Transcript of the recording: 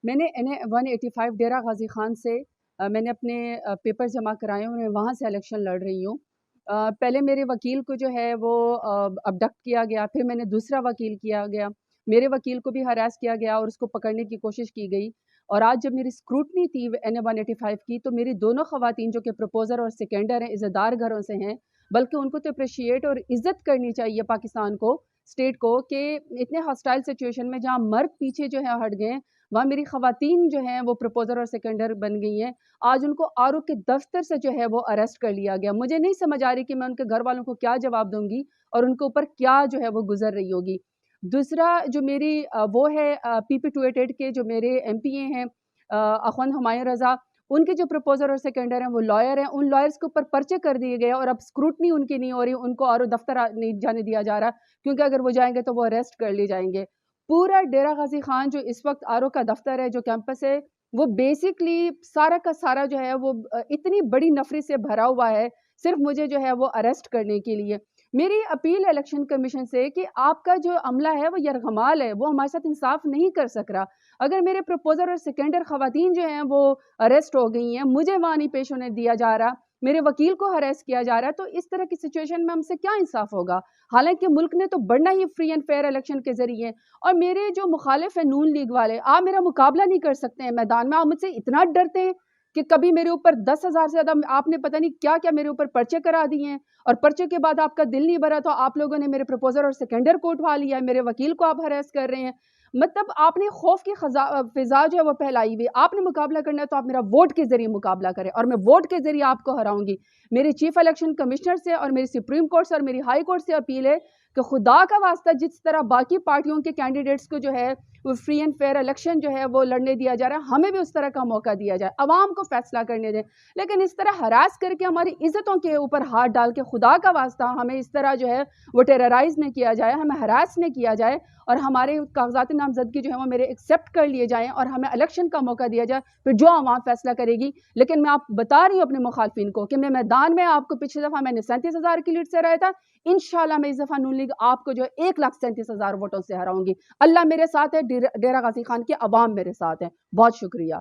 میں نے NA-185 ڈیرہ غازی خان سے میں نے اپنے پیپر جمع کرائے ہیں، وہاں سے الیکشن لڑ رہی ہوں۔ پہلے میرے وکیل کو جو ہے وہ ابڈکٹ کیا گیا، پھر میں نے دوسرا وکیل کیا گیا، میرے وکیل کو بھی ہراس کیا گیا اور اس کو پکڑنے کی کوشش کی گئی۔ اور آج جب میری اسکروٹنی تھی NA-185 کی، تو میری دونوں خواتین جو کہ پروپوزر اور سیکنڈر ہیں، عزتدار گھروں سے ہیں، بلکہ ان کو تو اپریشیٹ اور عزت کرنی چاہیے پاکستان کو، اسٹیٹ کو، کہ اتنے ہاسٹائل سچویشن میں جہاں مرد پیچھے جو ہے ہٹ گئے، وہاں میری خواتین جو ہیں وہ پروپوزر اور سیکنڈر بن گئی ہیں۔ آج ان کو آر او کے دفتر سے جو ہے وہ اریسٹ کر لیا گیا۔ مجھے نہیں سمجھ آ رہی کہ میں ان کے گھر والوں کو کیا جواب دوں گی اور ان کے اوپر کیا جو ہے وہ گزر رہی ہوگی۔ دوسرا جو میری وہ ہے PP-288 کے جو میرے MP ہیں اخوان ہمایوں رضا، ان کے جو پروپوزر اور سیکنڈر ہیں وہ لائر ہیں، ان لائرز کے اوپر پرچے کر دیے گئے اور اب اسکروٹنی ان کی نہیں ہو رہی، ان کو آر او دفتر نہیں جانے دیا جا رہا، کیونکہ اگر وہ جائیں گے تو وہ اریسٹ کر لیے جائیں گے۔ پورا ڈیرہ غازی خان جو اس وقت آر او کا دفتر ہے، جو کیمپس ہے، وہ بیسکلی سارا کا سارا جو ہے وہ اتنی بڑی نفری سے بھرا ہوا ہے، صرف مجھے جو ہے وہ اریسٹ کرنے کے لیے۔ میری اپیل الیکشن کمیشن سے کہ آپ کا جو عملہ ہے وہ یرغمال ہے، وہ ہمارے ساتھ انصاف نہیں کر سک رہا۔ اگر میرے پروپوزر اور سیکنڈر خواتین جو ہیں وہ اریسٹ ہو گئی ہیں، مجھے وہاں نہیں پیش ہونے دیا جا رہا، میرے وکیل کو ہراس کیا جا رہا ہے، تو اس طرح کی سچویشن میں ہم سے کیا انصاف ہوگا؟ حالانکہ ملک نے تو بڑھنا ہی فری اینڈ فیئر الیکشن کے ذریعے۔ اور میرے جو مخالف ہیں نون لیگ والے، آپ میرا مقابلہ نہیں کر سکتے ہیں میدان میں، آپ مجھ سے اتنا ڈرتے ہیں کہ کبھی میرے اوپر 10,000 سے زیادہ آپ نے پتہ نہیں کیا کیا میرے اوپر پرچے کرا دیے ہیں، اور پرچے کے بعد آپ کا دل نہیں بھرا تو آپ لوگوں نے میرے پروپوزر اور سیکنڈر کو اٹھوا لیا ہے، میرے وکیل کو آپ ہراس کر رہے ہیں۔ مطلب آپ نے خوف کی فضا جو ہے وہ پھیلائی ہوئی، آپ نے مقابلہ کرنا ہے تو آپ میرا ووٹ کے ذریعے مقابلہ کریں، اور میں ووٹ کے ذریعے آپ کو ہراؤں گی۔ میری چیف الیکشن کمشنر سے اور میری سپریم کورٹ سے اور میری ہائی کورٹ سے اپیل ہے کہ خدا کا واسطہ جس طرح باقی پارٹیوں کے کینڈیڈیٹس کو جو ہے وہ فری اینڈ فیئر الیکشن جو ہے وہ لڑنے دیا جا رہا ہے، ہمیں بھی اس طرح کا موقع دیا جائے، عوام کو فیصلہ کرنے دیں۔ لیکن اس طرح ہراس کر کے ہماری عزتوں کے اوپر ہاتھ ڈال کے خدا کا واسطہ ہمیں اس طرح جو ہے وہ ٹیررائز نہ کیا جائے، ہمیں ہراس نہ کیا جائے، اور ہمارے کاغذات نامزدگی جو ہے وہ میرے ایکسیپٹ کر لیے جائیں اور ہمیں الیکشن کا موقع دیا جائے، پھر جو عوام فیصلہ کرے گی۔ لیکن میں آپ بتا رہی ہوں اپنے مخالفین کو کہ میں میدان میں آپ کو پچھلی دفعہ میں نے 37,000 کی لیڈ سے ہرایا تھا، انشاءاللہ میں اس دفعہ نون لیگ آپ کو جو ہے 1,37,000 ووٹوں سے ہراؤں گی۔ اللہ میرے ساتھ ہے، ڈیرہ غازی خان کے عوام میرے ساتھ ہیں۔ بہت شکریہ۔